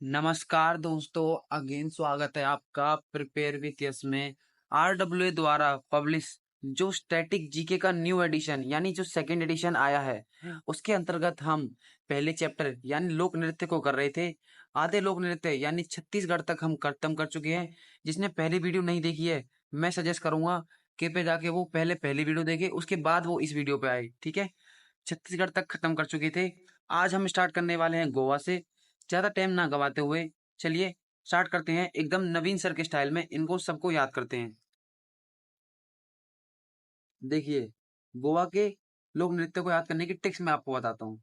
नमस्कार दोस्तों, अगेन स्वागत है आपका प्रिपेयर विथ यस में। आरडब्ल्यूए द्वारा पब्लिश जो स्टैटिक जीके का न्यू एडिशन यानी जो सेकंड एडिशन आया है, उसके अंतर्गत हम पहले चैप्टर यानी लोक नृत्य को कर रहे थे। आधे लोक नृत्य यानी छत्तीसगढ़ तक हम खत्म कर चुके हैं। जिसने पहली वीडियो नहीं देखी है, मैं सजेस्ट करूंगा कि पे जाके वो पहली वीडियो देखे, उसके बाद वो इस वीडियो पे आए। ठीक है, छत्तीसगढ़ तक खत्म कर चुके थे। आज हम स्टार्ट करने वाले हैं गोवा से। ज्यादा टाइम ना गवाते हुए चलिए स्टार्ट करते हैं। एकदम नवीन सर के स्टाइल में इनको सबको याद करते हैं। देखिए, गोवा के लोक नृत्य को याद करने की ट्रिक्स मैं आपको बताता हूँ।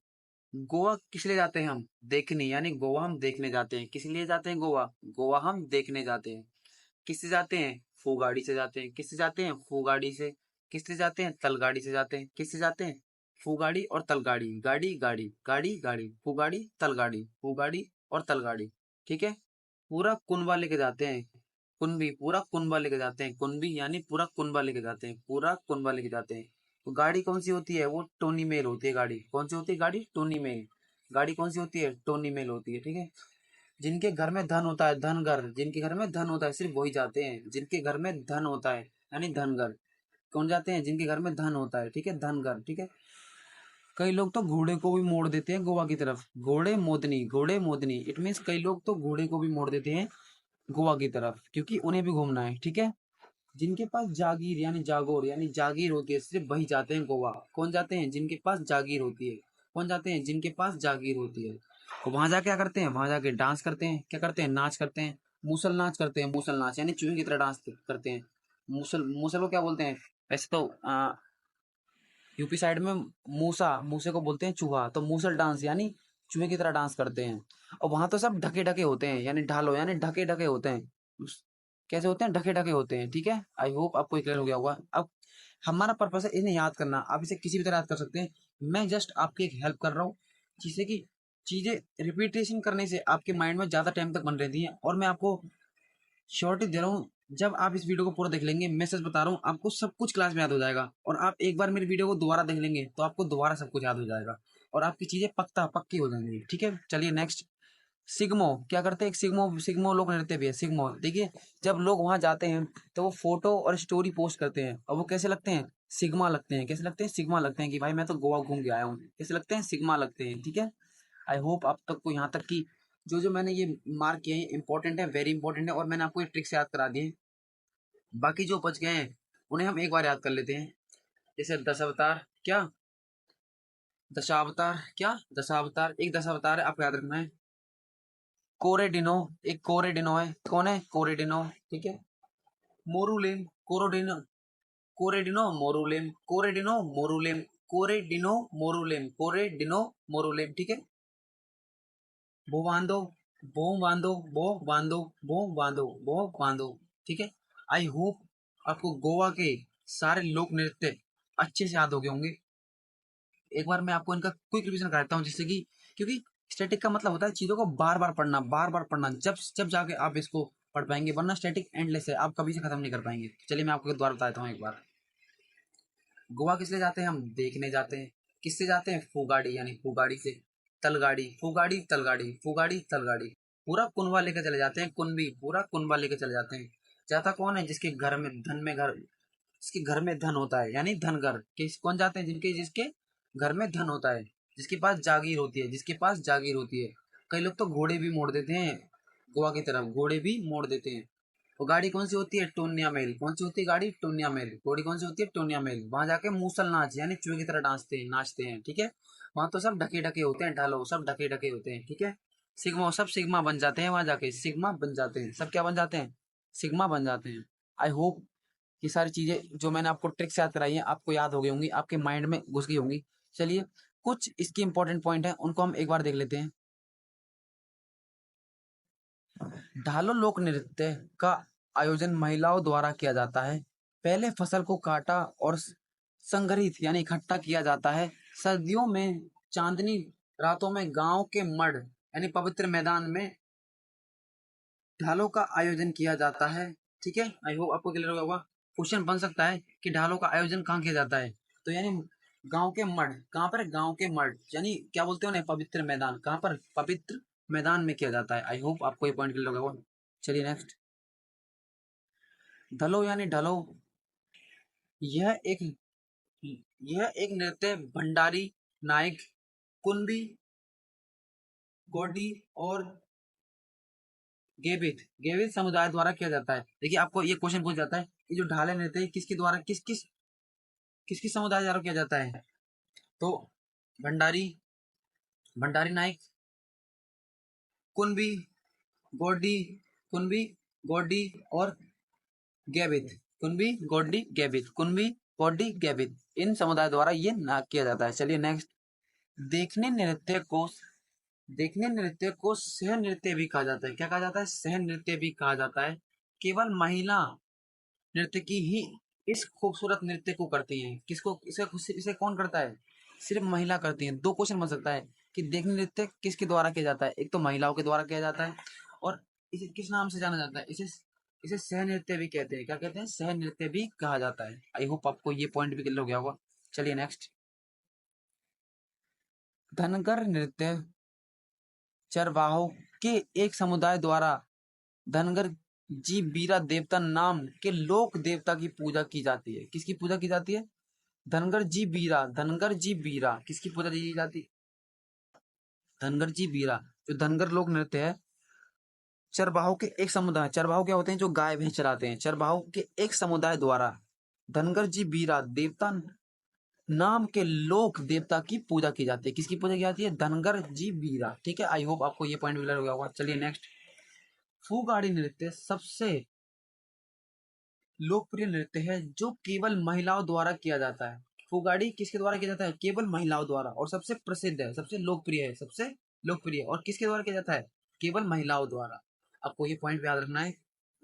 गोवा किस लिए जाते हैं हम? देखने, यानी गोवा हम देखने जाते हैं। किस लिए जाते हैं गोवा? गोवा हम देखने जाते हैं। किससे जाते हैं? फूगाड़ी से जाते हैं। किससे जाते हैं? फूगाड़ी से। किससे जाते हैं? तलगाड़ी से जाते हैं। किससे जाते हैं? फूगाड़ी और तलगाड़ी, गाड़ी गाड़ी गाड़ी गाड़ी, फूगाड़ी तलगाड़ी, फूगाड़ी और तलगाड़ी। ठीक है, पूरा कुनबा लेके जाते हैं। कुनबी, पूरा कुनबा लेके जाते हैं। कुनबी यानी पूरा कुनबा लेके जाते हैं। पूरा कुनबा लेके जाते हैं। तो गाड़ी कौन सी होती है? वो टोनी मेल होती है। गाड़ी कौन सी होती है? गाड़ी टोनी मेल। गाड़ी कौन सी होती है? टोनी मेल होती है। ठीक है, जिनके घर में धन होता है, धनगर, जिनके घर में धन होता है सिर्फ वही जाते हैं। जिनके घर में धन होता है यानी धनगर। कौन जाते हैं? जिनके घर में धन होता है। ठीक है, धनगर। ठीक है, कई लोग तो घोड़े को भी मोड़ देते हैं गोवा की तरफ। घोड़े मोदनी, घोड़े मोदनी, इट मीन्स कई लोग तो घोड़े को भी मोड़ देते हैं गोवा की तरफ, क्योंकि उन्हें भी घूमना है। ठीक है, जिनके पास जागीर यानी जागोर यानी जागीर होती है सिर्फ वही जाते हैं गोवा। कौन जाते हैं? जिनके पास जागीर होती है। कौन जाते हैं? जिनके पास जागीर होती है। और वहां जाके क्या करते हैं? वहां जाके डांस करते हैं। क्या करते हैं? नाच करते हैं। मूसल नाच करते हैं। मूसल नाच यानी चूहे की तरह डांस करते हैं। मूसल, मूसल को क्या बोलते हैं? वैसे तो यूपी साइड में मूसा, मूसे को बोलते हैं चूहा। तो मूसल डांस यानी चूहे की तरह डांस करते हैं। और वहां तो सब ढके ढके होते हैं, यानी ढालो यानी ढके ढके होते हैं। कैसे होते हैं? ढके ढके होते हैं। ठीक है, आई होप आपको क्लियर हो गया होगा। अब हमारा पर्पस है इन्हें याद करना। आप इसे किसी भी तरह याद कर सकते हैं। मैं जस्ट आपकी एक हेल्प कर रहा हूँ, जिससे कि चीजें रिपीटेशन करने से आपके माइंड में ज्यादा टाइम तक बन रहती हैं। और मैं आपको श्योरिटी दे रहा हूँ, जब आप इस वीडियो को पूरा देख लेंगे, मैं सच बता रहा हूँ, आपको सब कुछ क्लास में याद हो जाएगा। और आप एक बार मेरी वीडियो को दोबारा देख लेंगे तो आपको दोबारा सब कुछ याद हो जाएगा और आपकी चीजें पक्की हो जाएंगी। ठीक है, चलिए नेक्स्ट। सिग्मो क्या करते हैं? एक सिग्मो, सिग्मो लोग नृत्य भी है। सिग्मो देखिए, जब लोग वहां जाते हैं तो वो फोटो और स्टोरी पोस्ट करते हैं, और वो कैसे लगते हैं? सिग्मा लगते हैं। कैसे लगते हैं? सिग्मा लगते हैं कि भाई मैं तो गोवा घूम के आया हूँ। कैसे लगते हैं? सिग्मा लगते हैं। ठीक है, आई होप आप तक को यहाँ तक की जो जो मैंने ये मार्क किए हैं इंपॉर्टेंट है, वेरी इंपॉर्टेंट है, और मैंने आपको ये ट्रिक्स याद करा दी है। बाकी जो बच गए हैं उन्हें हम एक बार याद कर लेते हैं। जैसे दशावतार, क्या दशावतार, क्या दशावतार, एक दशावतार है, आपको याद रखना है। कोरेडिनो, एक कोरेडिनो है। कौन है? कोरेडिनो। ठीक है, मोरूलेम, कोरोडिनो, कोरेडिनो मोरूलेम, कोरेडिनो मोरूलेम, कोरेडिनो मोरूलेम, कोरेडिनो मोरूलेम। ठीक है, बो बांधो, बो बांधो, बो बांधो, बो बांधो, बो बांधो। ठीक है, आई होप आपको गोवा के सारे लोक नृत्य अच्छे से याद हो गए होंगे। एक बार मैं आपको इनका क्विक रिवीजन कराता हूँ, जिससे कि, क्योंकि स्टैटिक का मतलब होता है चीजों को बार बार पढ़ना, बार बार पढ़ना, जब जब जाके आप इसको पढ़ पाएंगे, वरना स्टैटिक एंडलेस है, आप कभी से खत्म नहीं कर पाएंगे। चलिए मैं आपको दोबारा बताता हूँ एक बार। गोवा किस लिए जाते हैं? हम देखने जाते हैं। किससे जाते हैं? फुगाड़ी यानी फुगाड़ी से। तलगाड़ी, फुगाड़ी तलगाड़ी, फुगाड़ी तलगाड़ी, पूरा कुनबा लेके चले जाते हैं। कुनबी, पूरा कुनबा लेके चले जाते हैं। जाता कौन है? जिसके घर में धन में घर, जिसके घर में धन होता है यानी धनगर। किस कौन जाते हैं? जिनके जिसके घर में धन होता है, जिसके पास जागीर होती है, जिसके पास जागीर होती है। कई लोग तो घोड़े भी मोड़ देते हैं गोवा की तरफ, घोड़े भी मोड़ देते हैं। वो गाड़ी कौन सी होती है? टोनिया मेल। कौन सी होती है गाड़ी? टोनिया मेल। घोड़ी कौन सी होती है? टोनिया मेल। वहां जाके मूसल नाच यानी चूहे की तरह नाचते हैं। ठीक है, वहां तो सब ढके ढके होते हैं, ढालो सब ढके ढके होते हैं। ठीक है, सिग्मा, सब सिग्मा बन जाते हैं। वहां जाके सिग्मा बन जाते हैं। सब क्या बन जाते हैं? सिग्मा बन जाते हैं। आई होप ये सारी चीजें जो मैंने आपको ट्रिक्स याद कराई हैं आपको याद हो गई होंगी, आपके माइंड में घुस गई होंगी। चलिए कुछ इसके इंपॉर्टेंट पॉइंट हैं, उनको हम एक बार देख लेते हैं। ढालो लोक नृत्य का आयोजन महिलाओं द्वारा किया जाता है। पहले फसल को काटा और संग्रहित यानी इकट्ठा किया जाता है। सर्दियों में चांदनी रातों में गांव के मढ़ यानी पवित्र मैदान में ढालों का आयोजन किया जाता है। ठीक है, आई होप आपको क्लियर होगा। क्वेश्चन बन सकता है कि ढालों का आयोजन कहाँ किया जाता है? तो यानी गांव के मढ़, कहाँ पर? गांव के मढ़ यानी क्या बोलते हो उन्हें? पवित्र मैदान। कहाँ पर? पवित्र मैदान में किया जाता है। आई होप आपको ये पॉइंट क्लियर होगा। चलिए नेक्स्ट, ढलो यानी ढलो, यह एक यह एक नृत्य भंडारी, नायक, कुणबी, गोडी और गेवित समुदाय द्वारा किया जाता है। देखिए आपको ये क्वेश्चन पूछ जाता है कि जो ढाले नृत्य किसके द्वारा किस समुदाय द्वारा किया जाता है, तो भंडारी, भंडारी नायक, कुणबी, गोडी, कुणबी, गोडी और गैबित, कुणबी, गोडी, गैबित, कुणबी, गोडी, गैबित, इन समुदाय द्वारा ये ना किया जाता है। चलिए नेक्स्ट, देखने नृत्य को देखने नृत्य को सह नृत्य भी कहा जाता है। क्या कहा जाता है? सह नृत्य भी कहा जाता है। केवल महिला नर्तकी ही इस खूबसूरत नृत्य को करती हैं। किसको इसे कौन करता है? सिर्फ महिला करती हैं। दो क्वेश्चन बन सकता है कि देखने नृत्य किसके द्वारा किया जाता है, एक तो महिलाओं के द्वारा किया जाता है और इसे किस नाम से जाना जाता है, इसे इसे सह नृत्य भी कहते हैं। क्या कहते हैं? सह नृत्य भी कहा जाता है। आई होप आपको ये पॉइंट भी क्लियर हो गया होगा। चलिए नेक्स्ट, धनगर नृत्य चरवाहों के एक समुदाय द्वारा धनगर जी बीरा देवता नाम के लोक देवता की पूजा की जाती है। किसकी पूजा की जाती है? धनगर जी बीरा, धनगर जी बीरा किसकी पूजा की जाती है? धनगर जी बीरा। जो धनगर लोक नृत्य है, चरवाहों के एक समुदाय, चरवाहों क्या होते हैं? जो गाय भैंस चराते हैं। चरवाहों के एक समुदाय द्वारा धनगर जी बीरा देवता नाम के लोक देवता की पूजा की जाती है। किसकी पूजा की जाती है? धनगर जी बीरा। ठीक है, आई होप आपको ये पॉइंट क्लियर हो गया होगा। चलिए नेक्स्ट, फुगाड़ी नृत्य सबसे लोकप्रिय नृत्य है जो केवल महिलाओं द्वारा किया जाता है। फुगाड़ी किसके द्वारा किया जाता है? केवल महिलाओं द्वारा, और सबसे प्रसिद्ध है, सबसे लोकप्रिय है, सबसे लोकप्रिय, और किसके द्वारा किया जाता है? केवल महिलाओं द्वारा। आपको ये पॉइंट याद रखना है।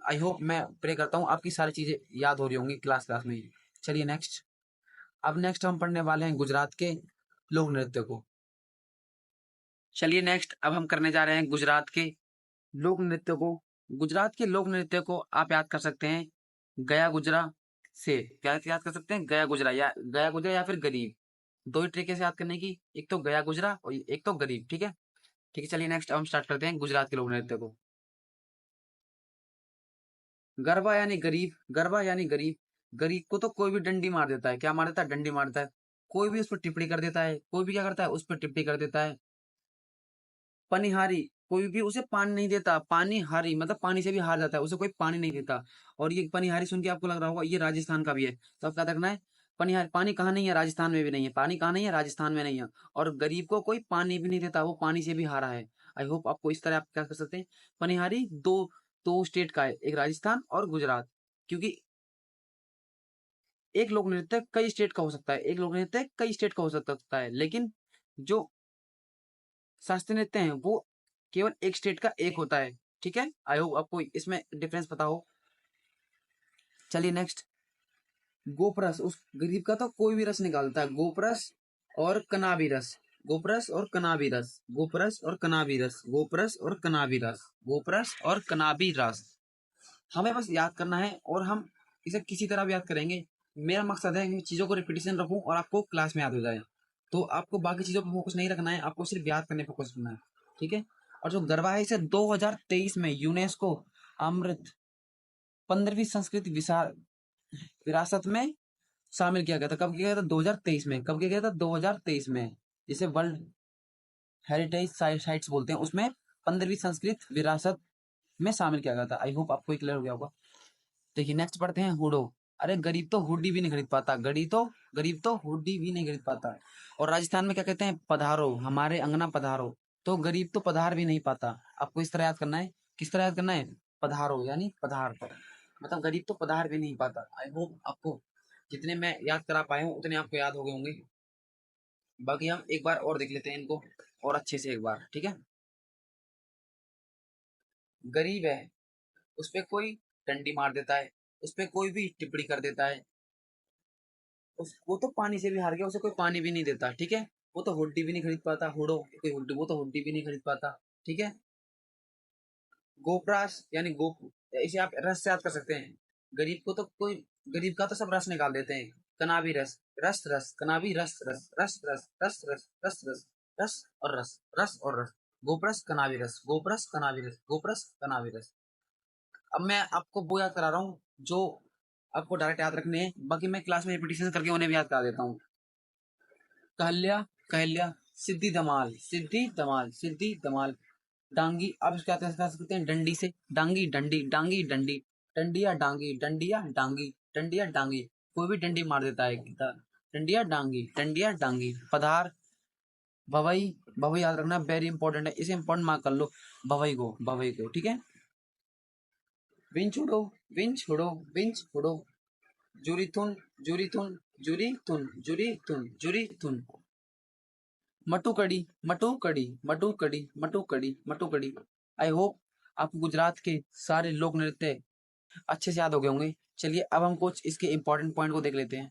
आई होप, मैं प्रे करता हूँ आपकी सारी चीजें याद हो रही होंगी क्लास में ही। चलिए नेक्स्ट, अब नेक्स्ट हम पढ़ने वाले हैं गुजरात के लोक नृत्य को। चलिए नेक्स्ट, अब हम करने जा रहे हैं गुजरात के लोक नृत्य को। गुजरात के लोक नृत्य को आप याद कर सकते हैं गया गुजरा से। क्या याद कर सकते हैं? गया गुजरा या फिर गरीब। दो ही तरीके से याद करने की, एक तो गया गुजरा और एक तो गरीब। ठीक है, ठीक है। चलिए नेक्स्ट अब हम स्टार्ट करते हैं गुजरात के लोक नृत्य को। गरबा यानी गरीब, गरबा यानी गरीब। गरीब को तो कोई भी डंडी मार देता है। क्या मार देता है? डंडी मार देता है। कोई भी उस पर टिप्पणी कर देता है, कोई भी क्या करता है? उस पर टिप्पणी कर देता है। पनिहारी, कोई भी उसे पानी नहीं देता। पानी हारी मतलब पानी से भी हार जाता है, उसे कोई पानी नहीं देता। और ये पनिहारी सुन के आपको लग रहा होगा ये राजस्थान का भी है, तो आप क्या रखना है? पनिहारी, पानी कहाँ नहीं है? राजस्थान में भी नहीं है। पानी कहाँ नहीं है? राजस्थान में नहीं है। और गरीब को कोई पानी भी नहीं देता, वो पानी से भी हारा है। आई होप आपको इस तरह आप क्या कर सकते हैं। पनिहारी दो दो स्टेट का है, एक राजस्थान और गुजरात। क्योंकि एक लोक नृत्य कई स्टेट का हो सकता है, एक लोक नृत्य कई स्टेट का हो सकता है, लेकिन जो शास्त्रीय नृत्य हैं वो केवल एक स्टेट का एक होता है। ठीक है, आई होप आपको इसमें डिफरेंस पता हो। चलिए नेक्स्ट, गोपरस, उस गरीब का तो कोई भी रस निकालता है। गोपरस और कनाबी रस, गोपरस और कनाबी रस, गोपरस और कनाबी रस, गोपरस और कनाबी रस, गोपरस और कनाबी रस। हमें बस याद करना है और हम इसे किसी तरह भी याद करेंगे। मेरा मकसद है कि चीज़ों को रिपीटेशन रखूं और आपको क्लास में याद हो जाए। तो आपको बाकी चीज़ों पर फोकस नहीं रखना है, आपको सिर्फ याद करने पर फोकस करना है। ठीक है, और जो गरबा है इसे 2023 में यूनेस्को अमृत 15वीं संस्कृति विरासत में शामिल किया गया था। कब किया गया था? 2023 में। कब किया गया था? 2023 में। जिसे वर्ल्ड हेरिटेज साइट्स बोलते हैं, उसमें 15वीं संस्कृत विरासत में शामिल किया गया था। आई होप आपको क्लियर हो गया होगा। देखिए नेक्स्ट पढ़ते हैं हुडो। अरे गरीब तो हुडी भी नहीं खरीद पाता, गरीब तो हुडी भी नहीं खरीद पाता। और राजस्थान में क्या कहते हैं? पधारो, हमारे अंगना पधारो। तो गरीब तो पधार भी नहीं पाता। आपको इस तरह याद करना है। किस तरह याद करना है? पधारो यानी पधार, मतलब गरीब तो पधार भी नहीं पाता। आई होप आपको जितने मैं याद करा पाया हूँ उतने आपको याद हो गए होंगे। बाकी हम एक बार और देख लेते हैं इनको और अच्छे से एक बार। ठीक है, गरीब है, उस पे कोई डंडी मार देता है, उस पे कोई भी टिप्पणी कर देता है, वो तो पानी से भी हार गया, उसे कोई पानी भी नहीं देता। ठीक है, वो तो हुड्डी भी नहीं खरीद पाता। हुडो कोई हुड्डी, वो तो हुड्डी भी नहीं खरीद पाता। ठीक है, गोपरास यानी गोप, इसे आप रस से याद कर सकते हैं। गरीब को तो कोई, गरीब का तो सब रस निकाल देते हैं। कनाबी रस, रस रस, कनाबी रस रस, रस रस, रस रस, रस रस, रस और रस, रस और रस। गोप्रस कनाविरस, गोप्रस कनाविरस, गोप्रस कनाविरस। अब मैं आपको वो याद करा रहा हूँ जो आपको डायरेक्ट याद रखने हैं, बाकी मैं क्लास में रिपीटेशन करके उन्हें भी याद करा देता हूँ। कहल्या, कहल्या, सिद्धि धमाल, सिद्धि धमाल, सिद्धि धमाल। डांगी, आप इसको क्या कह सकते हैं, डंडी से, डांगी डंडी, डांगी डंडी, डंडिया डांगी, डंडिया डांगी, डंडिया डांगी, कोई भी डंडी मार देता है, डंडिया डांगी, डंडिया डांगी। पधार, भवई, भवई याद रखना वेरी इंपॉर्टेंट है, इसे इंपॉर्टेंट मार्क कर लो, भवई को, भवई को, ठीक है। विंच उड़ो, विंच उड़ो, विंच उड़ो। जुरीथुन, जुरीथुन, जुरीथुन, जुरीथुन, जुरीथुन। मटुकड़ी, मटुकड़ी, मटुकड़ी, मटुकड़ी, मटुकड़ी। आई होप आपको गुजरात के सारे लोक नृत्य अच्छे से याद हो गए होंगे। चलिए अब हम कुछ इसके इंपॉर्टेंट पॉइंट को देख लेते हैं।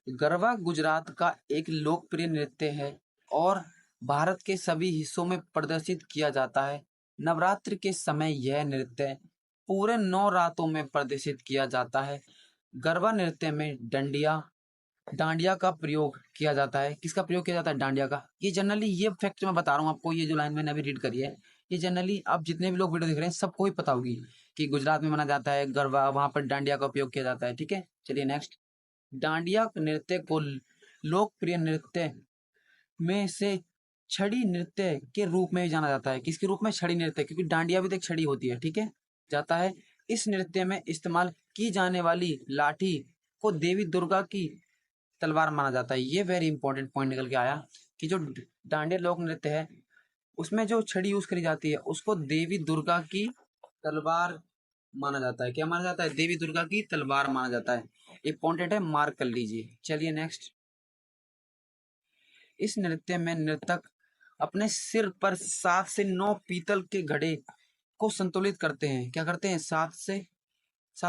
गरबा गुजरात का एक लोकप्रिय नृत्य है और भारत के सभी हिस्सों में प्रदर्शित किया जाता है। नवरात्र के समय यह नृत्य पूरे 9 रातों में प्रदर्शित किया जाता है। गरबा नृत्य में डांडिया का प्रयोग किया जाता है। किसका प्रयोग किया जाता है? डांडिया का। ये जनरली, ये फैक्ट मैं बता रहा हूँ आपको, ये जो लाइन मैंने अभी रीड करी है, ये जनरली आप जितने भी लोग वीडियो देख रहे हैं सबको ही पता होगी कि गुजरात में माना जाता है गरबा, वहां पर डांडिया का उपयोग किया जाता है, ठीक है। चलिए नेक्स्ट। डांडिया नृत्य को लोकप्रिय नृत्य में से छड़ी नृत्य के रूप में जाना जाता है। किसके रूप में? छड़ी नृत्य, क्योंकि डांडिया भी तो एक छड़ी होती है, ठीक है, जाता है। इस नृत्य में इस्तेमाल की जाने वाली लाठी को देवी दुर्गा की तलवार माना जाता है। ये वेरी इंपॉर्टेंट पॉइंट निकल के आया कि जो डांडिया लोक नृत्य है उसमें जो छड़ी यूज करी जाती है उसको देवी दुर्गा की तलवार माना जाता है। क्या माना जाता है? देवी दुर्गा की तलवार माना जाता है। इंपॉर्टेंट है, मार्क कर लीजिए। चलिए नेक्स्ट। इस नृत्य में नर्तक अपने सिर पर 7 से 9 पीतल के घड़े को संतुलित करते हैं। क्या करते हैं? 7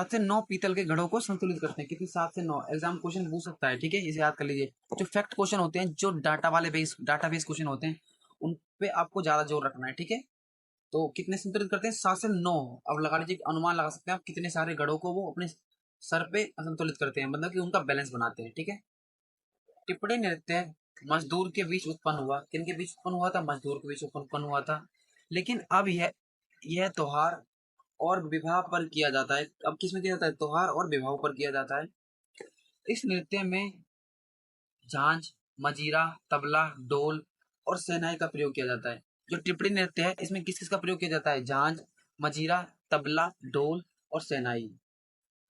से 9 पीतल के घड़ों को संतुलित करते हैं। कितनी? 7 से 9। एग्जाम क्वेश्चन पूछ सकता है, ठीक है, इसे याद कर लीजिए। जो फैक्ट क्वेश्चन होते हैं, जो डाटा बेस क्वेश्चन होते हैं, उन पे आपको ज्यादा जोर रखना है, ठीक है। तो कितने संतुलित करते हैं? 7 से 9। अब लगा लीजिए, अनुमान लगा सकते हैं आप कितने सारे घड़ों को वो अपने सर पे संतुलित करते हैं, मतलब कि उनका बैलेंस बनाते हैं, ठीक है। टिप्पणी नृत्य मजदूर के बीच उत्पन्न हुआ। किन के बीच उत्पन्न हुआ था? मजदूर के बीच उत्पन्न हुआ था। लेकिन अब यह त्योहार और विवाह पर किया जाता है। अब किस में किया जाता है? त्योहार और विवाह पर किया जाता है। इस नृत्य में झांझ, मजीरा, तबला, ढोल और शहनाई का प्रयोग किया जाता है। जो टिप्पणी नृत्य है इसमें किस किस का प्रयोग किया जाता है? झांझ, मजीरा, तबला, ढोल और शहनाई।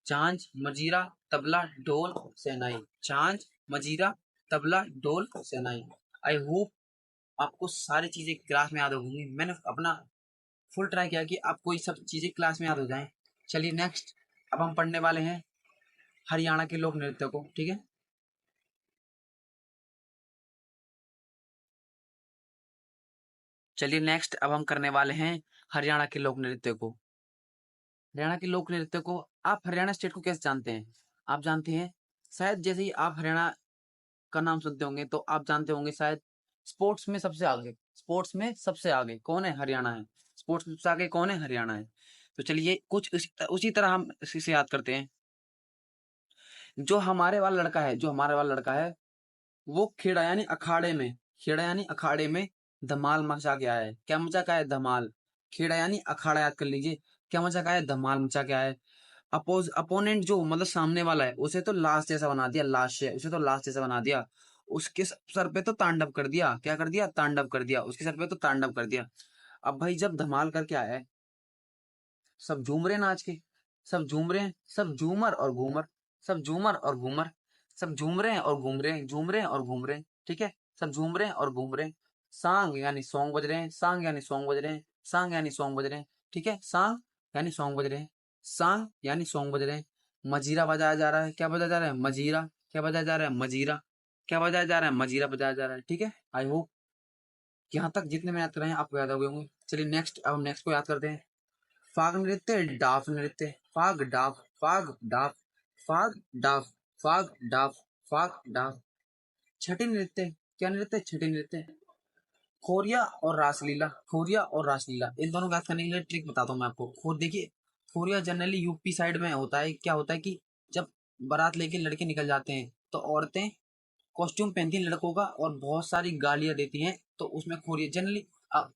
झांझ, मजीरा, तबला, ढोल, शहनाई। झांझ, मजीरा, तबला, ढोल, शहनाई। आई होप आपको सारी चीजें क्लास में याद होंगी। मैंने अपना फुल ट्राई किया कि आपको ये सब चीजें क्लास में याद हो जाएं। चलिए नेक्स्ट। अब हम पढ़ने वाले हैं हरियाणा के लोक नृत्य को, ठीक है। चलिए नेक्स्ट। अब हम करने वाले हैं हरियाणा के लोक नृत्य को। हरियाणा के लोक नृत्य को आप हरियाणा स्टेट को कैसे जानते हैं? आप जानते हैं शायद, जैसे ही आप हरियाणा का नाम सुनते होंगे तो आप जानते होंगे शायद स्पोर्ट्स में सबसे आगे, स्पोर्ट्स में सबसे आगे कौन है? हरियाणा है। स्पोर्ट्स में सबसे आगे कौन है? हरियाणा है। तो चलिए कुछ उसी तरह हम इसे याद करते हैं। जो हमारे वाला लड़का है, जो हमारे वाला लड़का है, वो खेड़ा यानी अखाड़े में, खेड़ा यानी अखाड़े में धमाल मचा के आया है। क्या मचा के आया है? धमाल। खेड़ा यानी अखाड़ा, याद कर लीजिए। क्या मचा के आया है? धमाल मचा के आया है। अपोनेंट जो मतलब सामने वाला है उसे तो लाश जैसा बना दिया, लाश है उसे तो लाश जैसा बना दिया। उसके सर पे तो तांडव कर दिया। क्या कर दिया? तांडव कर दिया। उसके सर पे तो तांडव कर दिया। अब भाई जब धमाल करके आया है, सब झूम रहे हैं नाच के, सब झूम रहे हैं, सब झूमर और घूमर, सब झूमर और घूमर, सब झूम रहे हैं और घूम रहे हैं, झूम रहे हैं और घूम रहे हैं, ठीक है। सब झूम रहे हैं और घूम रहे हैं। सांग यानी सॉन्ग बज रहे हैं, सांग यानी सॉन्ग बज रहे हैं, सांग यानी सॉन्ग बज रहे हैं, ठीक है। सांग यानी सॉन्ग बज रहे हैं, सांग यानी सॉन्ग बज रहे हैं। मजीरा बजाया जा रहा है। क्या बजाया जा रहा है? मजीरा। क्या बजाया जा रहा है? मजीरा। क्या बजाया जा रहा है? मजीरा बजाया जा रहा है, ठीक है। आई होप यहाँ तक जितने में याद कर रहे हैं आपको याद हो गए होंगे। चलिए नेक्स्ट। अब हम नेक्स्ट को याद करते हैं। फाग नृत्य, डाफ नृत्य, फाग डाफ, फाग डाफ, फाग डाफ, फाग डाफ, फाग डाफ। छठी नृत्य। क्या नृत्य? छठी नृत्य। खोरिया और रासलीला, खोरिया और रासलीला, इन दोनों को याद करने के लिए ट्रिक बताता हूँ मैं आपको। खोर देखिए, खोरिया जनरली यूपी साइड में होता है। क्या होता है कि जब बारात लेके लड़के निकल जाते हैं तो औरतें कॉस्ट्यूम पहनती हैं लड़कों का और बहुत सारी गालियां देती हैं, तो उसमें खोरिया जनरली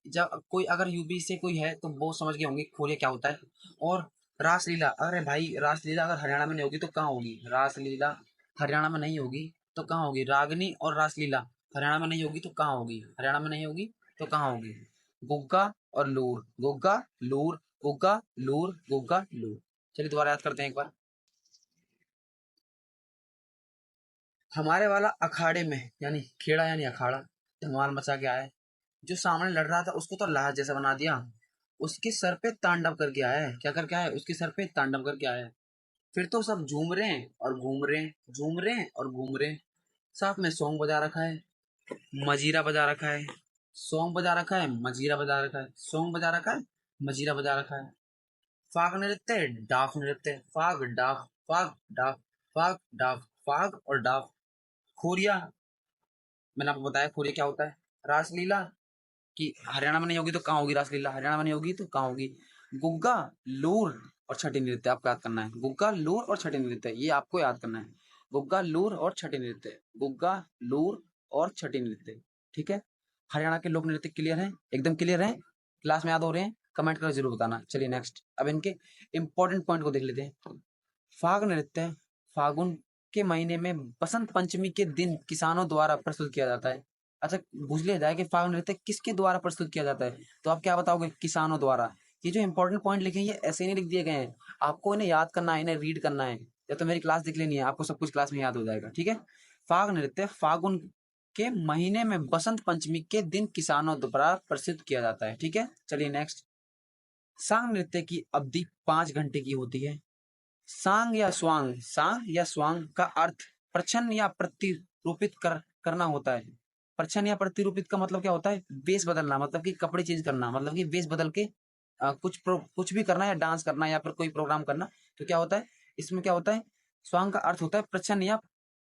जब कोई अगर यूपी से कोई है तो वो समझ गए होंगे खोरिया क्या होता है। और रासलीला, अरे भाई रासलीला अगर हरियाणा में नहीं होगी तो कहाँ होगी? रासलीला हरियाणा में नहीं होगी तो कहाँ होगी? रागनी और रासलीला हरियाणा में नहीं होगी तो कहाँ होगी? हरियाणा में नहीं होगी तो कहाँ होगी? गुग्गा और लूर, गुग्गा लूर, गुग्गा लूर, गुग्गा लूर। चलिए दोबारा याद करते हैं एक बार। हमारे वाला अखाड़े में यानी खेड़ा यानी अखाड़ा धमाल मचा के आया है। जो सामने लड़ रहा था उसको तो लाश जैसा बना दिया। उसके सर पे तांडव करके आया है। क्या करके आया है? उसके सर पे तांडव करके आया है। फिर तो सब झूम रहे हैं और घूम रहे हैं, झूम रहे हैं और घूम रहे हैं। साथ में सॉन्ग बजा रखा है, मजीरा बजा रखा है। सॉन्ग बजा रखा है, मजीरा बजा रखा है, सॉन्ग बजा रखा है, मजीरा बजा रखा है। फाग नृत्य, डाफ नृत्य, फाग डाफ, फाग डाफ, फाग डाफ, फाग और डाफ। खोरिया, मैंने आपको बताया खोरिया क्या होता है। रासलीला कि हरियाणा में नहीं होगी तो कहाँ होगी? रासलीला हरियाणा में नहीं होगी तो कहाँ होगी? गुग्गा, लूर और छठी नृत्य आपको याद करना है। गुग्गा, लूर और छठी नृत्य ये आपको याद करना है। गुग्गा, लूर और छठी नृत्य, गुग्गा, लूर और छठी नृत्य। ठीक है, हरियाणा के लोक नृत्य क्लियर है? एकदम क्लियर है? क्लास में याद हो रहे हैं? कमेंट कर जरूर बताना। चलिए नेक्स्ट, अब इनके इंपॉर्टेंट पॉइंट को देख लेते हैं। फाग नृत्य फागुन के महीने में बसंत पंचमी के दिन किसानों द्वारा प्रस्तुत किया जाता है। अच्छा, पूछ लिया जाए कि फाग नृत्य किसके द्वारा प्रस्तुत किया जाता है, तो आप क्या बताओगे? किसानों द्वारा। ये जो इंपॉर्टेंट पॉइंट लिखे हैं ये ऐसे नहीं लिख दिए गए हैं, आपको इन्हें याद करना है, इन्हें रीड करना है, या तो मेरी क्लास देख लेनी है, आपको सब कुछ क्लास में याद हो जाएगा। ठीक है, फाग नृत्य फागुन के महीने में बसंत पंचमी के दिन किसानों द्वारा प्रस्तुत किया जाता है। ठीक है, चलिए नेक्स्ट। सांग नृत्य की अवधि 5 घंटे की होती है। सांग या स्वांग का अर्थ प्रच्छन्न या प्रतिरूपित करना होता है। प्रच्छन्न या प्रतिरूपित का मतलब क्या होता है? वेश बदलना, मतलब कि कपड़े चेंज करना, मतलब कि वेश बदल के कुछ भी करना या डांस करना या फिर कोई प्रोग्राम करना। तो क्या होता है इसमें? क्या होता है? स्वांग का अर्थ होता है प्रच्छन्न या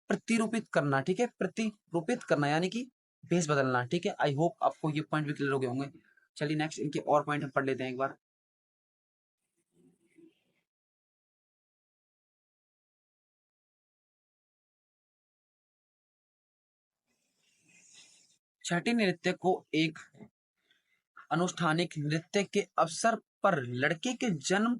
प्रतिरूपित करना। ठीक है, प्रतिरूपित करना यानी कि वेश बदलना। ठीक है, आई होप आपको ये पॉइंट भी क्लियर हो गए होंगे। चलिए नेक्स्ट इनके और पॉइंट हम पढ़ लेते हैं एक बार। छठी नृत्य को एक अनुष्ठानिक नृत्य के अवसर पर लड़के के जन्म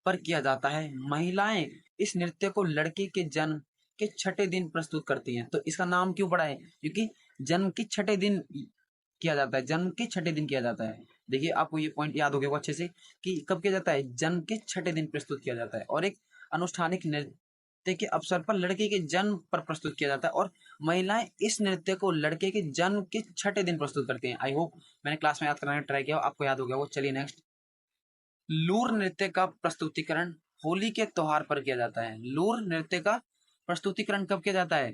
पर किया जाता है। महिलाएं इस नृत्य को लड़के के जन्म के छठे दिन प्रस्तुत करती हैं। तो इसका नाम क्यों पड़ा है? क्योंकि जन्म के छठे दिन किया जाता है, जन्म के छठे दिन किया जाता है। देखिए आपको ये पॉइंट याद हो गया अच्छे से कि कब किया जाता है? जन्म के छठे दिन प्रस्तुत किया जाता है। और एक अनुष्ठानिक नृत्य के अवसर पर लड़के के जन्म पर प्रस्तुत किया जाता है, और महिलाएं इस नृत्य को लड़के के जन्म के छठे दिन प्रस्तुत करती हैं। आई होप मैंने क्लास में याद कराने का ट्राई किया, आपको याद हो गया वो। चलिए नेक्स्ट। लूर नृत्य का प्रस्तुतिकरण होली के त्योहार पर किया जाता है। लूर नृत्य का प्रस्तुतिकरण कब किया जाता है?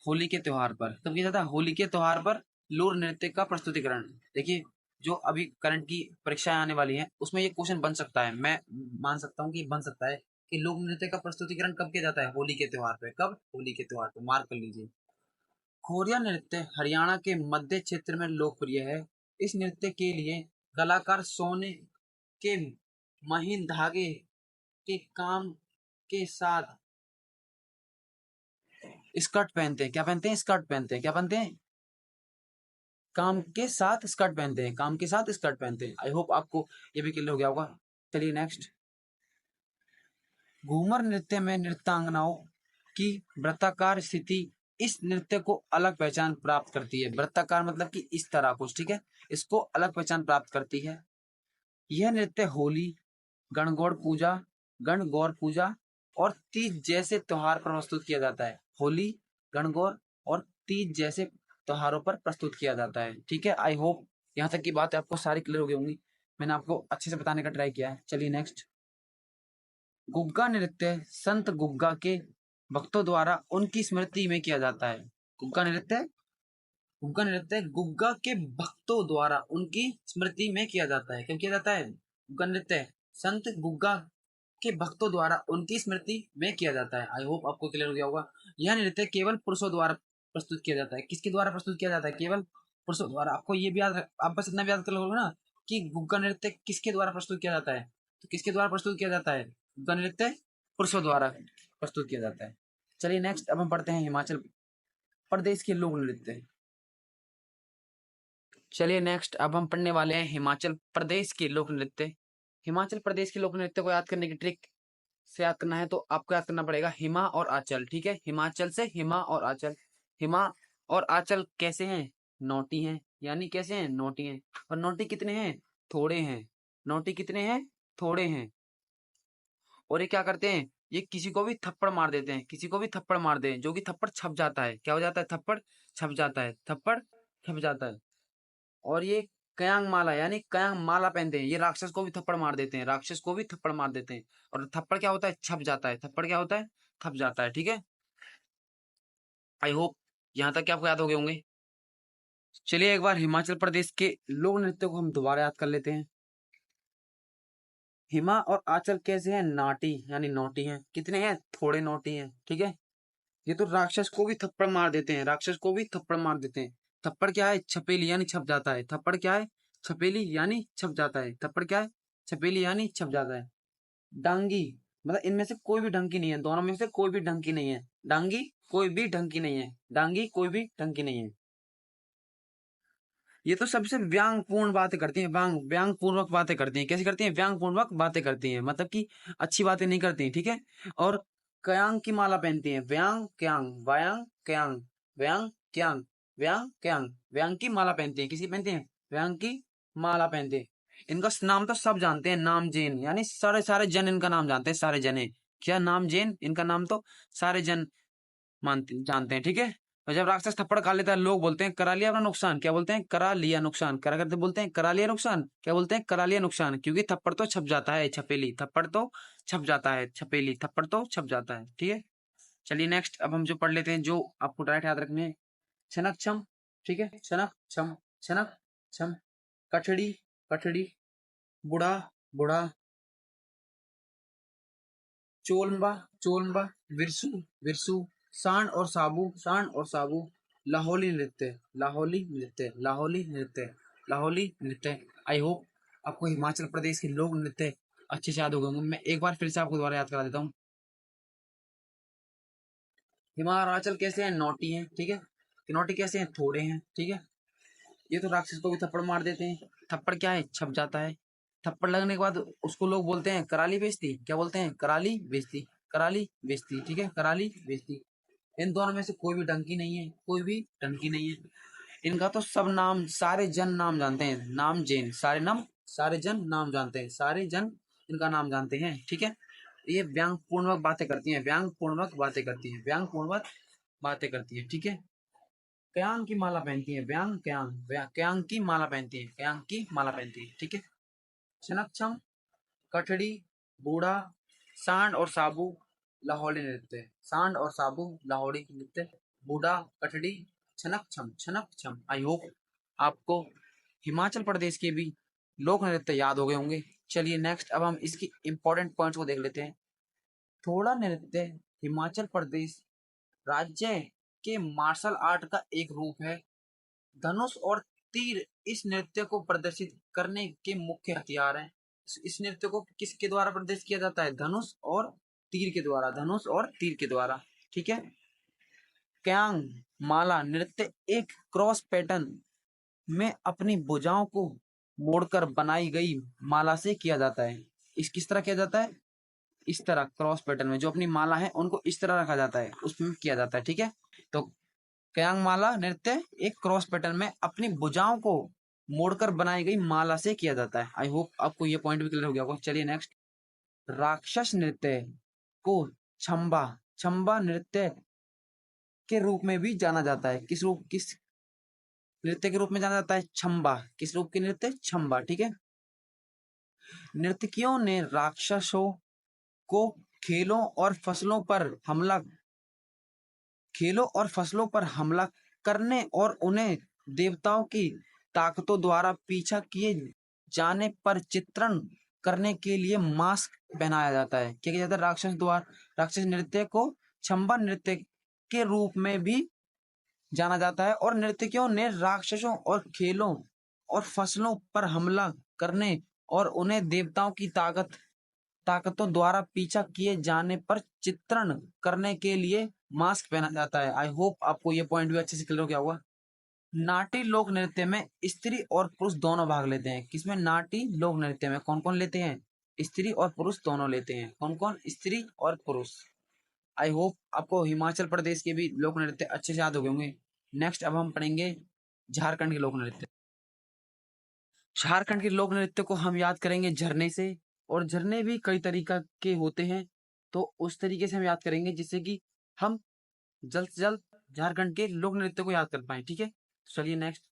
होली के त्योहार पर। कब किया जाता है? होली के त्योहार पर लूर नृत्य का प्रस्तुतिकरण। देखिए जो अभी करंट की परीक्षाएं आने वाली हैं उसमें ये क्वेश्चन बन सकता है, मैं मान सकता हूँ कि बन सकता है कि लोक नृत्य का प्रस्तुतिकरण कब किया जाता है? होली के त्योहार पे। कब? होली के त्योहार पे, मार्क कर लीजिए। खोरिया नृत्य हरियाणा के मध्य क्षेत्र में लोकप्रिय है। इस नृत्य के लिए कलाकार सोने के महीन धागे के काम के साथ स्कर्ट पहनते हैं। क्या पहनते हैं? स्कर्ट पहनते हैं। क्या पहनते हैं? काम के साथ स्कर्ट पहनते हैं। काम के साथ स्कर्ट पहनते हैं। आई होप आपको ये भी क्लियर हो गया होगा। चलिए नेक्स्ट। घूमर नृत्य में नृत्यांगनाओं की वृत्ताकार स्थिति इस नृत्य को अलग पहचान प्राप्त करती है। वृत्ताकार मतलब कि इस तरह कुछ। ठीक है, इसको अलग पहचान प्राप्त करती है। यह नृत्य होली, गणगौर पूजा और तीज जैसे त्योहार पर प्रस्तुत किया जाता है। होली, गणगौर और तीज जैसे त्योहारों पर प्रस्तुत किया जाता है। ठीक है, आई होप यहाँ तक की बात आपको सारी क्लियर हो गई होंगी। मैंने आपको अच्छे से बताने का ट्राई किया है। चलिए नेक्स्ट। गुग्गा नृत्य संत गुग्गा के भक्तों द्वारा उनकी स्मृति में किया जाता है। गुग्गा नृत्य गुग्गा के भक्तों द्वारा उनकी स्मृति में किया जाता है। क्यों किया जाता है? गुग्गा नृत्य संत गुग्गा के भक्तों द्वारा उनकी स्मृति में किया जाता है। आई होप आपको क्लियर हो गया होगा। यह नृत्य केवल पुरुषों द्वारा प्रस्तुत किया जाता है। किसके द्वारा प्रस्तुत किया जाता है? केवल पुरुषों द्वारा। आपको ये भी याद, आप बस इतना भी याद कर लो ना कि गुग्गा नृत्य किसके द्वारा प्रस्तुत किया जाता है। तो किसके द्वारा प्रस्तुत किया जाता है? गुग्गा नृत्य पुरुषों द्वारा प्रस्तुत किया जाता है। चलिए नेक्स्ट, अब हम पढ़ते हैं हिमाचल प्रदेश के लोक नृत्य। चलिए नेक्स्ट अब हम पढ़ने वाले हैं हिमाचल प्रदेश के लोक नृत्य। हिमाचल प्रदेश के लोक नृत्य को याद करने की ट्रिक से याद करना है तो आपको याद करना पड़ेगा हिमा और आंचल। ठीक है, हिमाचल से हिमा और आंचल। हिमा और आंचल कैसे हैं? नोटी हैं, यानी कैसे हैं? नोटी हैं। और नोटी कितने हैं? थोड़े हैं। नोटी कितने हैं? थोड़े हैं। और ये क्या करते हैं? ये किसी को भी थप्पड़ मार देते हैं, किसी को भी थप्पड़ मार दे जो कि थप्पड़ छप जाता है। क्या हो जाता है? थप्पड़ छप जाता है, थप्पड़ छप जाता है। और ये कयांग माला यानी कयांग माला पहनते हैं। ये राक्षस को भी थप्पड़ मार देते हैं, राक्षस को भी थप्पड़ मार देते हैं। और थप्पड़ क्या होता है? छप जाता है। थप्पड़ क्या होता है? थप जाता है। ठीक है, आई होप यहाँ तक के आपको याद हो गए होंगे। चलिए एक बार हिमाचल प्रदेश के लोक नृत्य को हम दोबारा याद कर लेते हैं। हिमा और आंचल कैसे हैं? नाटी यानी नोटी हैं। कितने हैं? थोड़े नोटी हैं। ठीक है, ये तो राक्षस को भी थप्पड़ मार देते हैं, राक्षस को भी थप्पड़ मार देते हैं। थप्पड़ क्या है? छपेली यानी छप जाता है। थप्पड़ क्या है? छपेली यानी छप जाता है। थप्पड़ क्या है? छपेली यानी छप जाता है। डांगी मतलब इनमें से कोई भी ढंग की नहीं है, दोनों में से कोई भी ढंग की नहीं है। डांगी कोई भी ढंग की नहीं है, डांगी कोई भी ढंग की नहीं है। ये तो सबसे व्यंग्यपूर्ण बातें करती हैं, व्यंग पूर्वक बातें करती हैं। कैसे करती हैं? व्यंग पूर्वक बातें करती हैं, मतलब कि अच्छी बातें नहीं करती। ठीक है, और कयांग की माला पहनती हैं। व्यांग क्यांग व्यांग क्यांग व्यांग क्यांग व्यांग क्यांग व्यांग की माला पहनती हैं। किसी पहनती हैं? व्यांग की माला पहनते हैं। इनका नाम तो सब जानते हैं, नाम जैन यानी सारे सारे जन इनका नाम जानते हैं। सारे जने क्या नाम जैन, इनका नाम तो सारे जन मानते जानते हैं। ठीक है, और जब राक्षस थप्पड़ खा लेता है लोग बोलते हैं करा लिया अपना नुकसान। क्या बोलते हैं? करा लिया नुकसान। करा करते बोलते हैं करा लिया नुकसान। क्या बोलते हैं? करा लिया नुकसान, क्योंकि थप्पड़ तो छप जाता है। छपेली थप्पड़ तो छप जाता है, छपेली थप्पड़ तो छप जाता है। ठीक है, चलिए नेक्स्ट अब हम जो पढ़ लेते हैं जो आपको डायरेक्ट याद रखने हैं। छनक छम। ठीक है, छनक छम छनक छम। कठड़ी कठड़ी। बुढ़ा बुढ़ा। चोलम्बा चोलम्बा। विरसू विरसू। सांड और साबू। लाहौली नृत्य लाहौली नृत्य लाहौली नृत्य लाहौली नृत्य। आई होप आपको हिमाचल प्रदेश के लोक नृत्य अच्छे से याद हो गए होंगे। मैं एक बार फिर से आपको दोबारा याद करा देता हूँ। हिमाचल कैसे हैं? नोटी हैं। ठीक है, नोटी कैसे हैं? थोड़े हैं। ठीक है, ये तो राक्षस को भी थप्पड़ मार देते हैं। थप्पड़ क्या है? छप जाता है। थप्पड़ लगने के बाद उसको लोग बोलते हैं कराली बेइज्जती। क्या बोलते हैं? कराली बेइज्जती कराली बेइज्जती। ठीक है, कराली बेइज्जती। इन दोनों में से कोई भी ढंग की नहीं है, कोई भी ढंग की नहीं है। इनका तो सब नाम सारे जन नाम जानते हैं। नाम जैन सारे नाम सारे जन नाम जानते हैं, सारे जन इनका नाम जानते हैं। ठीक है, ये व्यंग पूर्वक बातें करती हैं, व्यंग पूर्वक बातें करती हैं, व्यंग पूर्वक बातें करती है। ठीक है, क्यांग की माला पहनती है। व्यांग क्यांग क्यांग की माला पहनती है, क्यांग की माला पहनती है। ठीक है, छनक्षम कठड़ी बूढ़ा सांड और साबू लाहौली नृत्य। सांड और साबू लाहौली नृत्य। बूढ़ा कठड़ी छनक छम छनक छम। आई होप आपको हिमाचल प्रदेश के भी लोक नृत्य याद हो गए होंगे। चलिए नेक्स्ट अब हम इसकी इंपॉर्टेंट पॉइंट्स को देख लेते हैं। थोड़ा नृत्य हिमाचल प्रदेश राज्य के मार्शल आर्ट का एक रूप है। धनुष और तीर इस नृत्य को प्रदर्शित करने के मुख्य हथियार हैं। इस नृत्य को किसके द्वारा प्रदर्शित किया जाता है? धनुष और तीर के द्वारा, धनुष और तीर के द्वारा। ठीक है, क्यांग माला नृत्य एक क्रॉस पैटर्न में अपनी भुजाओं को मोड़कर बनाई गई माला से किया जाता है। इस किस तरह किया जाता है? इस तरह क्रॉस पैटर्न में जो अपनी माला है उनको इस तरह रखा जाता है, उसमें किया जाता है। ठीक है, तो कयांग माला नृत्य एक क्रॉस पैटर्न में अपनी भुजाओं को मोड़कर बनाई गई माला से किया जाता है। आई होप आपको ये पॉइंट भी क्लियर हो गया होगा। चलिए नेक्स्ट, राक्षस नृत्य को छंबा छंबा नृत्य के रूप में भी जाना जाता है। किस नृत्य के रूप में जाना जाता है? छंबा। किस रूप के नृत्य? छंबा। ठीक है, नर्तकियों ने राक्षसों को खेलों और फसलों पर हमला खेलों और फसलों पर हमला करने और उन्हें देवताओं की ताकतों द्वारा पीछा किए जाने पर चित्रण करने के लिए मास्क पहनाया जाता है। क्या किया जाता है? राक्षस नृत्य को छंबा नृत्य के रूप में भी जाना जाता है और नर्तकियों ने राक्षसों और खेलों और फसलों पर हमला करने और उन्हें देवताओं की ताकत ताकतों द्वारा पीछा किए जाने पर चित्रण करने के लिए मास्क पहना जाता है। आई होप आपको ये पॉइंट भी अच्छे से क्लियर हो गया होगा। नाट्य लोक नृत्य में स्त्री और पुरुष दोनों भाग लेते हैं। किसमें? नाट्य लोक नृत्य में कौन कौन लेते हैं? स्त्री और पुरुष दोनों लेते हैं। कौन कौन? स्त्री और पुरुष। आई होप आपको हिमाचल प्रदेश के भी लोक नृत्य अच्छे से याद हो गए होंगे। नेक्स्ट अब हम पढ़ेंगे झारखंड के लोक नृत्य। झारखंड के लोक नृत्य को हम याद करेंगे झरने से, और झरने भी कई तरीका के होते हैं, तो उस तरीके से हम याद करेंगे जिससे कि हम जल्द से जल्द झारखंड के लोक नृत्य को याद कर पाए। ठीक है, चलिए नेक्स्ट।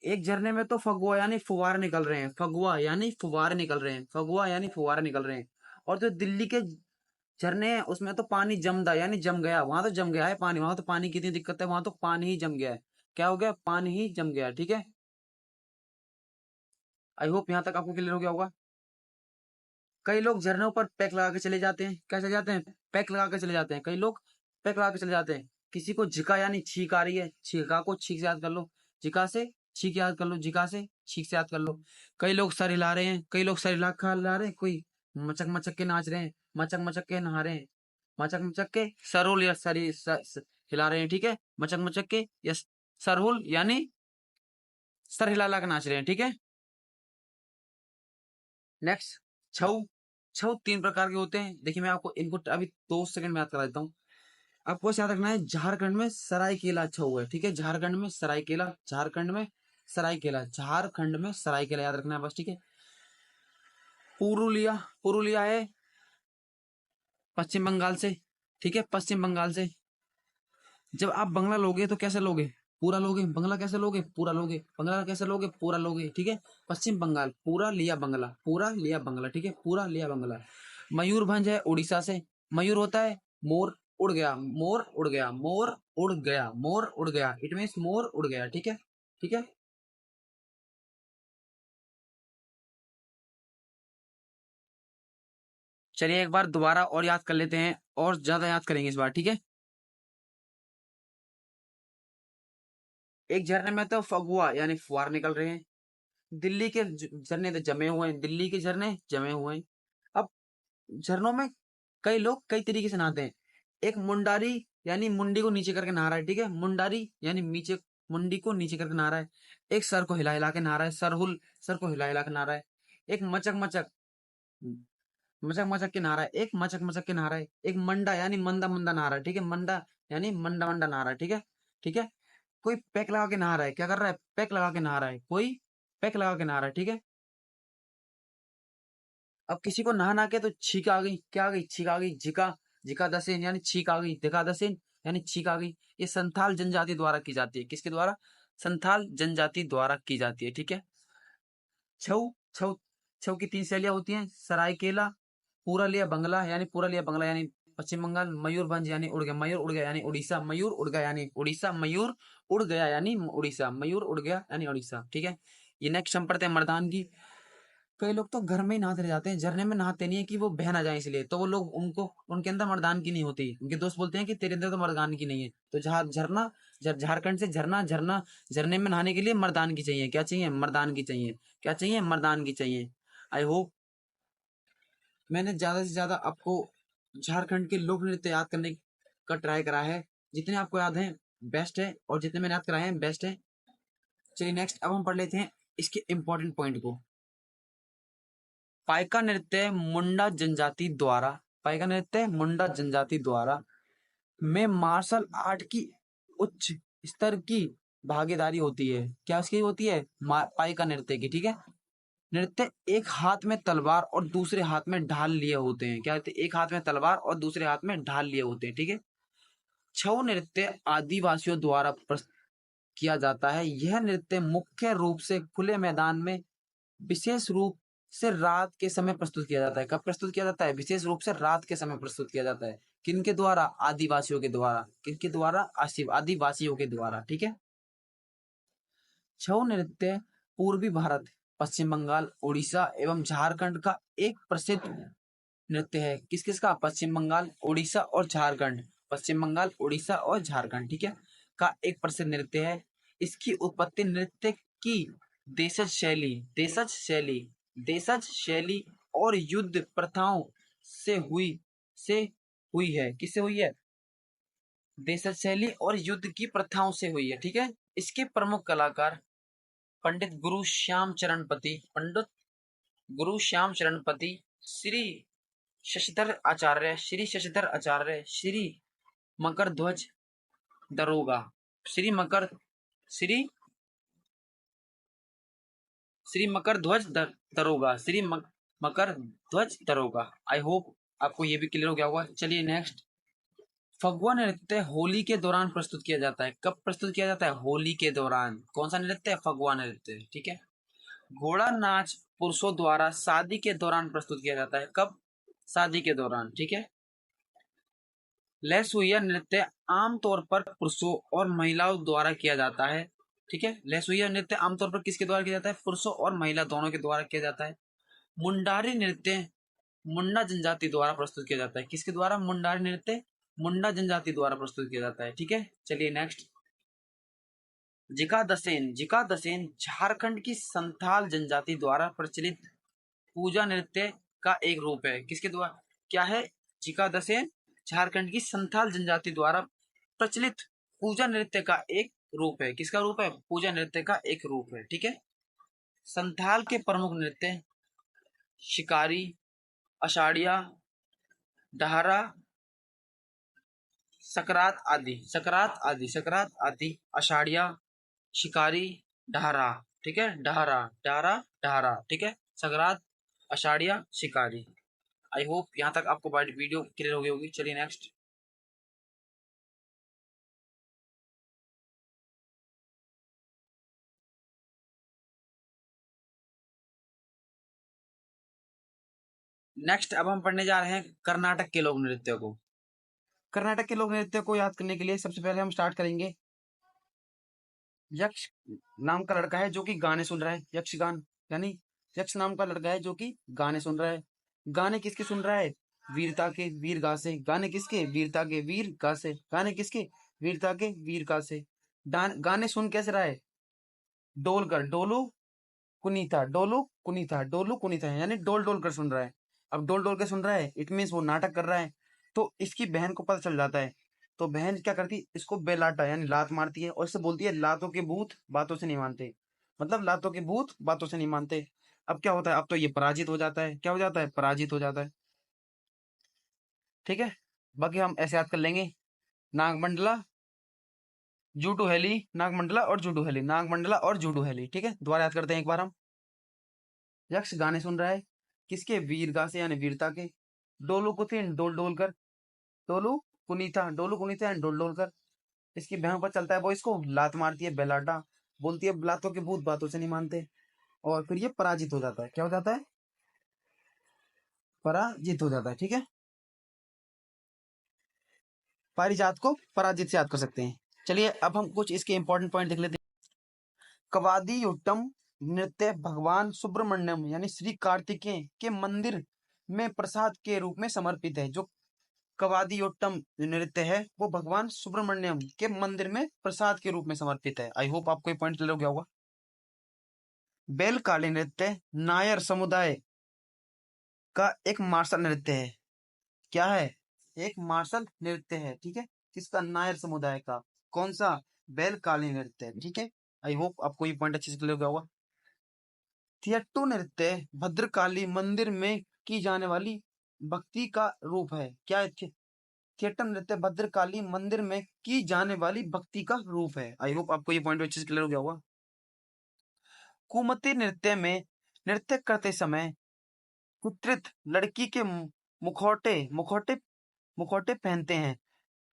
एक झरने में तो फगुआ यानी फुवारे निकल रहे हैं। फगुआ यानी फुवारे निकल रहे हैं। फगुआ यानी फुवारे निकल रहे हैं। और जो दिल्ली के झरने हैं उसमें तो पानी जमदा यानी जम गया। वहां तो जम गया है पानी, वहां तो पानी की इतनी दिक्कत है, वहां तो पानी ही जम गया है। क्या हो गया? पानी ही जम गया। ठीक है, आई होप यहाँ तक आपको क्लियर हो गया होगा। कई लोग झरनों पर पैक लगा के चले जाते हैं। क्या चले जाते हैं? पैक लगा के चले जाते हैं। कई लोग पैक लगा के चले जाते हैं। किसी को झिका यानी छींक आ रही है, छींका को छींक से याद कर लो। झिका से छींक याद कर लो, झिका से छींक से याद कर लो। कई लोग सर हिला रहे हैं, कई लोग सर हिला रहे हैं, कोई मचक मचक के नाच रहे हैं, मचक मचक के नहा रहे हैं, मचक मचक के सरोल या हिला रहे हैं। ठीक है, मचक मचक के या सरहुल यानी सर हिला ला के नाच रहे हैं। ठीक है, नेक्स्ट छऊ। छऊ 3 प्रकार के होते हैं। देखिए मैं आपको इनको अभी 2 सेकंड में याद करा देता हूँ। आपको याद रखना है झारखंड में सरायकेला छऊ है। ठीक है, झारखंड में सरायकेला, झारखंड में सरायकेला, झारखंड में सरायकेला याद रखना है बस। ठीक है, पुरुलिया, पुरुलिया है पश्चिम बंगाल से। ठीक है, पश्चिम बंगाल से। जब आप बंगला लोगे तो कैसे लोगे? पूरा लोगे। बंगला कैसे लोगे? पूरा लोगे। बंगला कैसे लोगे? पूरा लोगे। ठीक है, पश्चिम बंगाल, पूरा लिया बंगला, पूरा लिया बंगला। ठीक है, पूरा लिया बंगला। मयूरभंज है उड़ीसा से। मयूर होता है मोर, उड़ गया, मोर उड़ गया, मोर उड़ गया, मोर उड़ गया, इट मीन्स मोर उड़ गया। ठीक है, ठीक है। चलिए एक बार दोबारा और याद कर लेते हैं, और ज्यादा याद करेंगे इस बार। ठीक है, एक झरने में तो फगुआ यानी फुहार निकल रहे हैं। दिल्ली के झरने तो जमे हुए हैं, दिल्ली के झरने जमे हुए हैं। अब झरनों में कई लोग कई तरीके से नहाते हैं। एक मुंडारी यानी मुंडी को नीचे करके नहा रहा है। ठीक है, मुंडारी यानी नीचे, मुंडी को नीचे करके नहा रहा है। एक सर को हिला हिला के नहा रहा है, सरहुल, सर को हिला हिला के नहा रहा है। एक मचक मचक, मचक मचक के नहा रहा है। एक मचक मचक के नहा रहा है। एक मंडा यानी मंदा मंदा नहा रहा है। ठीक है, मंडा यानी मंडा मंडा नहा रहा है। ठीक है, ठीक है। कोई पैक लगा के नहा रहा है। क्या कर रहा है? पैक लगा के नहा रहा है। कोई पैक लगा के नहा रहा है। ठीक है, अब किसी को नहा के तो छींक आ गई। क्या आ गई? छींक आ गई। झिका, झिका दसेन यानी छींक आ गई। दिखा दसेन यानी छींक आ गई। ये संथाल जनजाति द्वारा की जाती है। किसके द्वारा? संथाल जनजाति द्वारा की जाती है। ठीक है, छऊ, छऊ, छऊ की 3 शैलियां होती हैं। सरायकेला, पूरा लिया बंगला यानी पूरा लिया बंगला यानी पश्चिम बंगाल, मयूरभंज यानी उड़ गया, मयूर उड़ गया यानी उड़ीसा, मयूर उड़ गया यानी उड़ीसा, मयूर उड़ गया यानी उड़ीसा, मयूर उड़ गया यानी उड़ीसा। ठीक है, ये नेक्स्ट हम पढ़ते हैं मर्दान की। कई लोग तो घर में ही नहाते रह जाते हैं, झरने में नहाते नहीं है कि वो बह ना जाए इसलिए, तो वो लोग उनको उनके अंदर मर्दान की नहीं होती। उनके दोस्त बोलते हैं कि तेरे अंदर तो मर्दान की नहीं है। तो झरना, झारखंड से झरना, झरना, झरने में नहाने के लिए मर्दान की चाहिए। क्या चाहिए? मर्दान की चाहिए। क्या चाहिए? मर्दान की चाहिए। आई होप मैंने ज्यादा से ज्यादा आपको झारखंड के लोक नृत्य याद करने का ट्राई करा है। जितने आपको याद है बेस्ट है, और जितने मैंने याद कराए हैं बेस्ट है। चलिए नेक्स्ट अब हम पढ़ लेते हैं इसके इंपॉर्टेंट पॉइंट को। पाइका नृत्य मुंडा जनजाति द्वारा, पाइका नृत्य मुंडा जनजाति द्वारा में मार्शल आर्ट की उच्च स्तर की भागीदारी होती है। क्या उसकी होती है? पाइका नृत्य की। ठीक है, नृत्य एक हाथ में तलवार और दूसरे हाथ में ढाल लिए होते हैं। क्या होते हैं? एक हाथ में तलवार और दूसरे हाथ में ढाल लिए होते हैं। ठीक है, छऊ नृत्य आदिवासियों द्वारा किया जाता है। यह नृत्य मुख्य रूप से खुले मैदान में विशेष रूप से रात के समय प्रस्तुत किया जाता है। कब प्रस्तुत किया जाता है? विशेष रूप से रात के समय प्रस्तुत किया जाता है। किनके द्वारा? आदिवासियों के द्वारा। किनके द्वारा? आदिवासियों के द्वारा। ठीक है, छऊ नृत्य पूर्वी भारत, पश्चिम बंगाल, उड़ीसा एवं झारखंड का एक प्रसिद्ध नृत्य है। किस किस का? पश्चिम बंगाल, उड़ीसा और झारखंड। पश्चिम बंगाल, उड़ीसा और झारखंड। ठीक है, का एक प्रसिद्ध नृत्य है। इसकी उत्पत्ति नृत्य की देशज शैली, देशज शैली, देशज शैली और युद्ध प्रथाओं से हुई है। किससे हुई है? देशज शैली और युद्ध की प्रथाओं से हुई है। ठीक है। इसके प्रमुख कलाकार पंडित पंडित गुरु श्याम चरणपति, श्री शशिधर आचार्य, श्री मकर ध्वज दरोगा, श्री मकर श्री श्री मकर ध्वज दरोगा, मकर ध्वज दरोगा। आई होप आपको ये भी क्लियर हो गया होगा। चलिए नेक्स्ट, फगुआ नृत्य होली के दौरान प्रस्तुत किया जाता है। कब प्रस्तुत किया जाता है? होली के दौरान। कौन सा नृत्य है? फगुआ नृत्य। ठीक है। घोड़ा नाच पुरुषों द्वारा शादी के दौरान प्रस्तुत किया जाता है। कब? शादी के दौरान। ठीक है। लहसुइया नृत्य आमतौर पर पुरुषों और महिलाओं द्वारा किया जाता है। ठीक है। लहसुइया नृत्य आमतौर पर किसके द्वारा किया जाता है? पुरुषों और महिला दोनों के द्वारा किया जाता है। मुंडारी नृत्य मुंडा जनजाति द्वारा प्रस्तुत किया जाता है। किसके द्वारा? मुंडारी नृत्य मुंडा जनजाति द्वारा प्रस्तुत किया जाता है। ठीक है। चलिए नेक्स्ट, जिका दसेन झारखंड की संथाल जनजाति द्वारा प्रचलित पूजा नृत्य का एक रूप है। किसके द्वारा? क्या है? जिका दसेन झारखंड की संथाल जनजाति द्वारा प्रचलित पूजा नृत्य का एक रूप है। किसका रूप है? पूजा नृत्य का एक रूप है। ठीक है। संथाल के प्रमुख नृत्य शिकारी, अषाढ़िया, डहरा, सकरात आदि, अषाढ़िया, शिकारी, डहरा। ठीक है। डहरा। ठीक है। सकरात, अषाढ़िया, शिकारी। आई होप यहाँ तक आपको वीडियो क्लियर हो गई होगी। चलिए नेक्स्ट, अब हम पढ़ने जा रहे हैं कर्नाटक के लोक नृत्य को। कर्नाटक के लोक नृत्य को याद करने के लिए सबसे पहले हम स्टार्ट करेंगे। यक्ष नाम का लड़का है जो कि गाने सुन रहा है। यक्षगान यानी यक्ष नाम का लड़का है जो कि गाने सुन रहा है। गाने किसके सुन रहा है? वीरता के वीर गा से। गाने किसके? वीरता के वीर गा से। गाने किसके? वीरता के वीर गा से। गाने सुन कैसे रहा है? डोल कर, डोलू कुनीता है, यानी डोल डोल कर सुन रहा है। अब डोल डोल कर सुन रहा है, इट मीन्स वो नाटक कर रहा है। तो इसकी बहन को पता चल जाता है। तो बहन क्या करती? इसको बेलाटा यानी लात मारती है और इससे बोलती है लातों के भूत बातों से नहीं मानते। मतलब लातों के भूत बातों से नहीं मानते। अब क्या होता है? अब तो ये पराजित हो जाता है। क्या हो जाता है? पराजित हो जाता है। ठीक है। बाकी हम ऐसे याद कर लेंगे, नागमंडला जूटू हेली, नागमंडला और जूटू हेली, नागमंडला और जूटू हेली। ठीक है। दोबारा याद करते हैं एक बार हम। यक्ष गाने सुन रहा है किसके? वीरगा से यानी वीरता के। डोलू कुथिन डोल डोल कर, डोलू कुनीता एंड डोल डोल कर। इसकी बहन पर चलता है, वो इसको लात मारती है, बेलाटा बोलती है, लातों के भूत बातों से नहीं मानते। और फिर ये पराजित हो जाता है। क्या हो जाता है? पराजित हो जाता है। ठीक है। पारिजात को पराजित से याद कर सकते हैं। चलिए अब हम कुछ इसके इंपॉर्टेंट पॉइंट देख लेते हैं। कवादियुट्टम नृत्य भगवान सुब्रमण्यम यानी श्री कार्तिकेय के मंदिर में प्रसाद के रूप में समर्पित है। जो कवादियोट्टम नृत्य है वो भगवान सुब्रमण्यम के मंदिर में प्रसाद के रूप में समर्पित है। आई होप आपको ये पॉइंट क्लियर हो गया होगा। बेलकाली नृत्य नायर समुदाय का एक मार्शल नृत्य है। क्या है? एक मार्शल नृत्य है। ठीक है। किसका? नायर समुदाय का। कौन सा? बेलकाली नृत्य। ठीक है। आई होप आपको ये पॉइंट अच्छे से क्लियर हो गया होगा। थियट्टू नृत्य भद्रकाली मंदिर में की जाने वाली भक्ति का रूप है। क्या है? थिएटर नृत्य भद्रकाली मंदिर में की जाने वाली भक्ति का रूप है। आई होप आपको ये पॉइंट अच्छे से क्लियर हो गया होगा। कुमति नृत्य में नृत्य करते समय कुत्रित लड़की के मुखौटे मुखौटे मुखौटे पहनते हैं।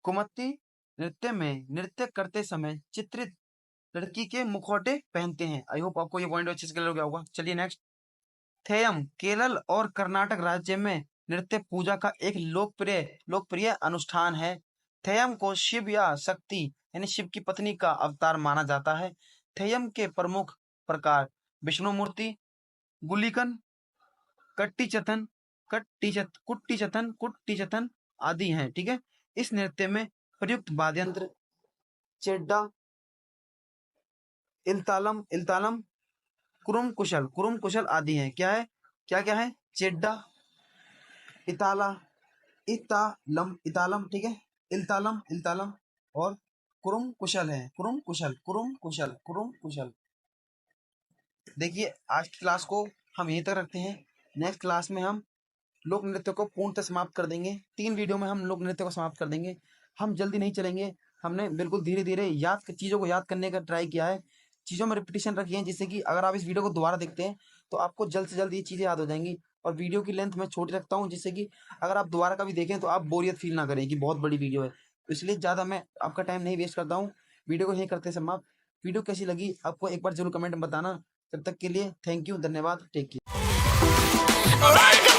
कुमति नृत्य में नृत्य करते समय चित्रित लड़की के मुखौटे पहनते हैं। आई होप आपको ये पॉइंट अच्छे से क्लियर हो गया होगा। चलिए नेक्स्ट, थेयम केरल और कर्नाटक राज्य में नृत्य पूजा का एक लोकप्रिय अनुष्ठान है। थेयम को शिव या शक्ति यानी शिव की पत्नी का अवतार माना जाता है। थेयम के प्रमुख प्रकार विष्णु मूर्ति, गुलिकन, कट्टीचथन कुट्टीचथन आदि हैं। ठीक है। इस नृत्य में प्रयुक्त वाद्य यंत्र चेड्डा, इलतालम कुरुम कुशल आदि हैं। क्या है? क्या क्या है? चेड्डा, इताला, इतालम, इतालम, ठीक है, इल्तालम, इल्तालम, और कुरुम कुशल है, कुरुम कुशल, कुरुम कुशल, कुरुम कुशल। देखिए आज की क्लास को हम यहीं तक रखते हैं। नेक्स्ट क्लास में हम लोक नृत्य को पूर्णतः समाप्त कर देंगे। 3 वीडियो में हम लोक नृत्य को समाप्त कर देंगे। हम जल्दी नहीं चलेंगे, हमने बिल्कुल धीरे-धीरे चीज़ों को याद करने का ट्राई किया है। चीज़ों में रिपीटिशन रखी है, जिससे कि अगर आप इस वीडियो को दोबारा देखते हैं, तो आपको जल्द से जल्द ये चीज़ें याद हो जाएँगी। और वीडियो की लेंथ मैं छोटी रखता हूँ, जिससे कि अगर आप दोबारा कभी देखें, तो आप बोरियत फ़ील ना करें कि बहुत बड़ी वीडियो है। तो इसलिए ज़्यादा मैं आपका टाइम नहीं वेस्ट करता हूँ। वीडियो को यहीं करते हैं समाप्त। वीडियो कैसी लगी आपको एक बार ज़रूर कमेंट में बताना। तब तक के लिए थैंक यू, धन्यवाद, टेक केयर।